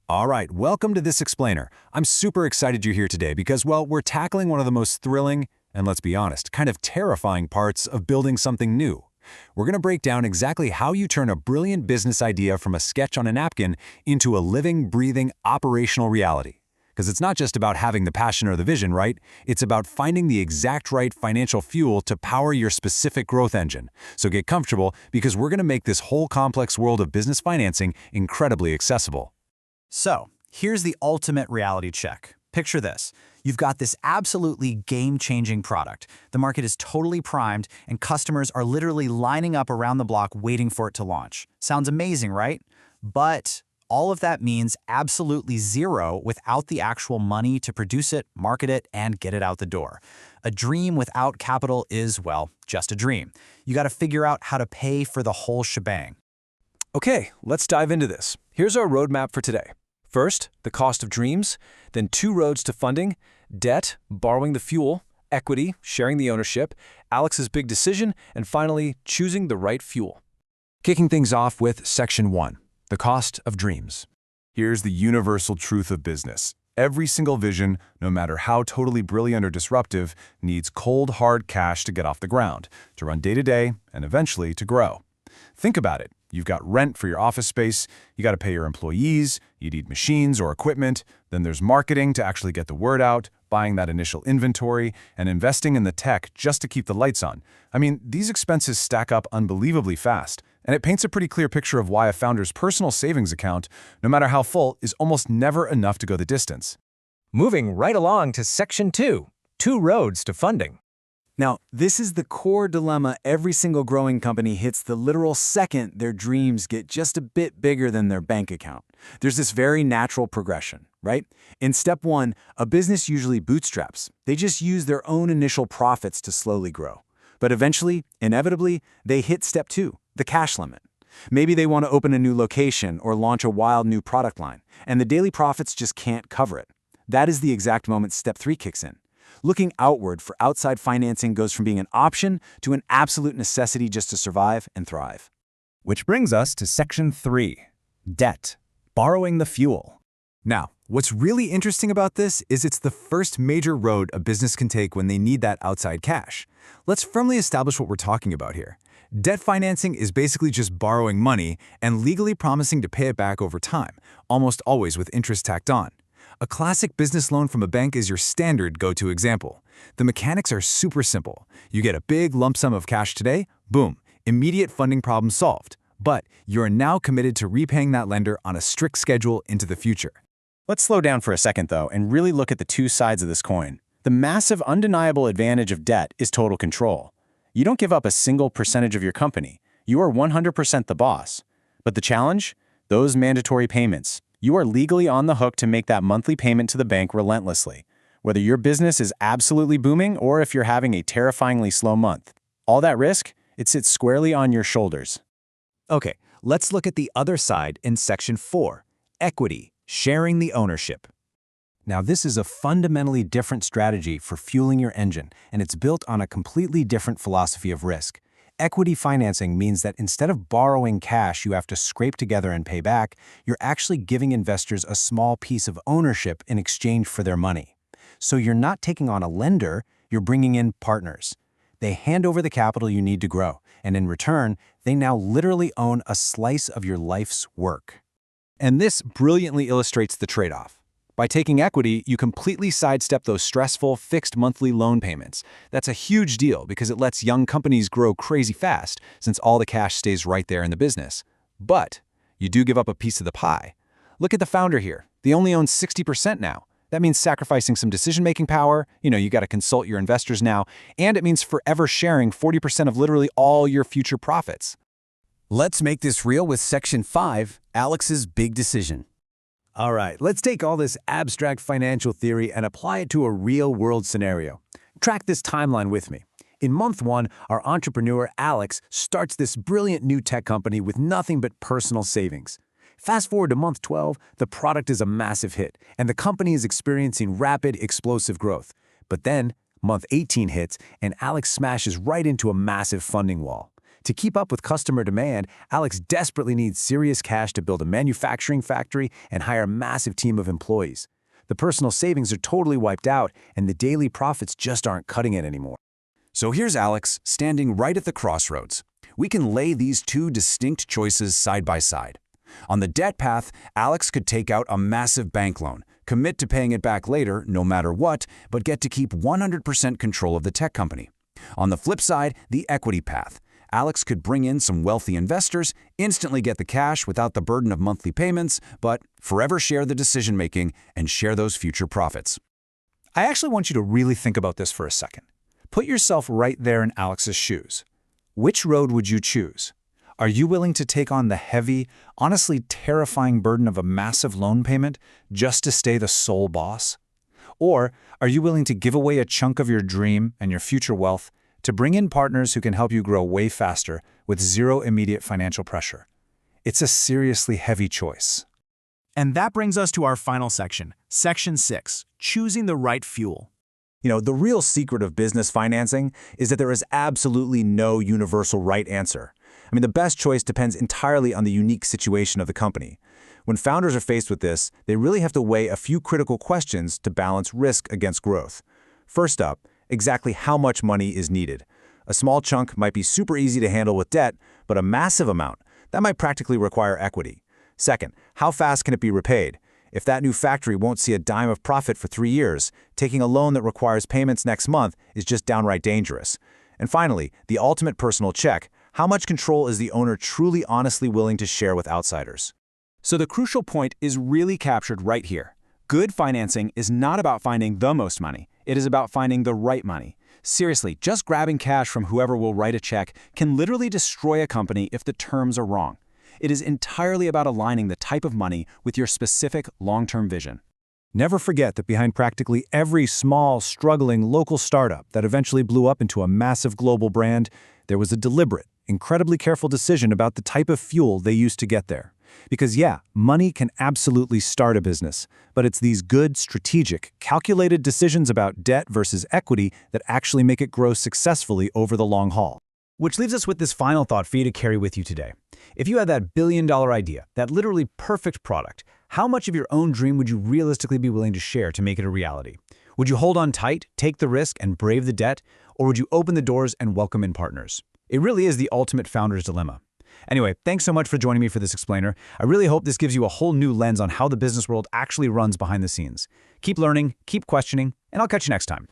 All right, welcome to This Explainer. I'm super excited you're here today because, well, we're tackling one of the most thrilling, and let's be honest, kind of terrifying parts of building something new. We're going to break down exactly how you turn a brilliant business idea from a sketch on a napkin into a living, breathing, operational reality. Because it's not just about having the passion or the vision, right? It's about finding the exact right financial fuel to power your specific growth engine. So get comfortable because we're going to make this whole complex world of business financing incredibly accessible. So, here's the ultimate reality check. Picture this. You've got this absolutely game-changing product. The market is totally primed, and customers are literally lining up around the block waiting for it to launch. Sounds amazing, right? But all of that means absolutely zero without the actual money to produce it, market it, and get it out the door. A dream without capital is, well, just a dream. You got to figure out how to pay for the whole shebang. Okay, let's dive into this. Here's our roadmap for today. First, the cost of dreams, then 2 roads to funding, debt, borrowing the fuel, equity, sharing the ownership, Alex's big decision, and finally, choosing the right fuel. Kicking things off with Section 1, the cost of dreams. Here's the universal truth of business. Every single vision, no matter how totally brilliant or disruptive, needs cold, hard cash to get off the ground, to run day to day, and eventually to grow. Think about it. You've got rent for your office space, you got to pay your employees, you need machines or equipment, then there's marketing to actually get the word out, buying that initial inventory, and investing in the tech just to keep the lights on. I mean, these expenses stack up unbelievably fast, and it paints a pretty clear picture of why a founder's personal savings account, no matter how full, is almost never enough to go the distance. Moving right along to Section 2, 2 roads to funding. Now, this is the core dilemma every single growing company hits the literal second their dreams get just a bit bigger than their bank account. There's this very natural progression, right? In step 1, a business usually bootstraps. They just use their own initial profits to slowly grow. But eventually, inevitably, they hit step 2, the cash limit. Maybe they want to open a new location or launch a wild new product line, and the daily profits just can't cover it. That is the exact moment step 3 kicks in. Looking outward for outside financing goes from being an option to an absolute necessity just to survive and thrive. Which brings us to Section 3, debt, borrowing the fuel. Now, what's really interesting about this is it's the first major road a business can take when they need that outside cash. Let's firmly establish what we're talking about here. Debt financing is basically just borrowing money and legally promising to pay it back over time, almost always with interest tacked on. A classic business loan from a bank is your standard go-to example. The mechanics are super simple. You get a big lump sum of cash today, boom, immediate funding problem solved. But you're now committed to repaying that lender on a strict schedule into the future. Let's slow down for a second, though, and really look at the 2 sides of this coin. The massive, undeniable advantage of debt is total control. You don't give up a single percentage of your company. You are 100% the boss. But the challenge? Those mandatory payments. You are legally on the hook to make that monthly payment to the bank relentlessly, whether your business is absolutely booming or if you're having a terrifyingly slow month. All that risk, it sits squarely on your shoulders. Okay, let's look at the other side in Section 4, equity, sharing the ownership. Now, this is a fundamentally different strategy for fueling your engine, and it's built on a completely different philosophy of risk. Equity financing means that instead of borrowing cash you have to scrape together and pay back, you're actually giving investors a small piece of ownership in exchange for their money. So you're not taking on a lender, you're bringing in partners. They hand over the capital you need to grow, and in return, they now literally own a slice of your life's work. And this brilliantly illustrates the trade-off. By taking equity, you completely sidestep those stressful, fixed monthly loan payments. That's a huge deal because it lets young companies grow crazy fast since all the cash stays right there in the business. But you do give up a piece of the pie. Look at the founder here. They only own 60% now. That means sacrificing some decision-making power. You got to consult your investors now. And it means forever sharing 40% of literally all your future profits. Let's make this real with Section 5, Alex's big decision. All right, let's take all this abstract financial theory and apply it to a real-world scenario. Track this timeline with me. In month 1, our entrepreneur, Alex, starts this brilliant new tech company with nothing but personal savings. Fast forward to month 12, the product is a massive hit, and the company is experiencing rapid, explosive growth. But then, month 18 hits, and Alex smashes right into a massive funding wall. To keep up with customer demand, Alex desperately needs serious cash to build a manufacturing factory and hire a massive team of employees. The personal savings are totally wiped out, and the daily profits just aren't cutting it anymore. So here's Alex, standing right at the crossroads. We can lay these two distinct choices side by side. On the debt path, Alex could take out a massive bank loan, commit to paying it back later, no matter what, but get to keep 100% control of the tech company. On the flip side, the equity path. Alex could bring in some wealthy investors, instantly get the cash without the burden of monthly payments, but forever share the decision-making and share those future profits. I actually want you to really think about this for a second. Put yourself right there in Alex's shoes. Which road would you choose? Are you willing to take on the heavy, honestly terrifying burden of a massive loan payment just to stay the sole boss? Or are you willing to give away a chunk of your dream and your future wealth to bring in partners who can help you grow way faster with zero immediate financial pressure? It's a seriously heavy choice. And that brings us to our final section, Section 6, Choosing the Right Fuel. The real secret of business financing is that there is absolutely no universal right answer. The best choice depends entirely on the unique situation of the company. When founders are faced with this, they really have to weigh a few critical questions to balance risk against growth. First up, exactly how much money is needed. A small chunk might be super easy to handle with debt, but a massive amount, that might practically require equity. Second, how fast can it be repaid? If that new factory won't see a dime of profit for 3 years, taking a loan that requires payments next month is just downright dangerous. And finally, the ultimate personal check. How much control is the owner truly honestly willing to share with outsiders? So the crucial point is really captured right here. Good financing is not about finding the most money. It is about finding the right money. Seriously, just grabbing cash from whoever will write a check can literally destroy a company if the terms are wrong. It is entirely about aligning the type of money with your specific long-term vision. Never forget that behind practically every small, struggling local startup that eventually blew up into a massive global brand, there was a deliberate, incredibly careful decision about the type of fuel they used to get there. Because yeah, money can absolutely start a business, but it's these good, strategic, calculated decisions about debt versus equity that actually make it grow successfully over the long haul. Which leaves us with this final thought for you to carry with you today. If you had that billion-dollar idea, that literally perfect product, how much of your own dream would you realistically be willing to share to make it a reality? Would you hold on tight, take the risk, and brave the debt? Or would you open the doors and welcome in partners? It really is the ultimate founder's dilemma. Anyway, thanks so much for joining me for this explainer. I really hope this gives you a whole new lens on how the business world actually runs behind the scenes. Keep learning, keep questioning, and I'll catch you next time.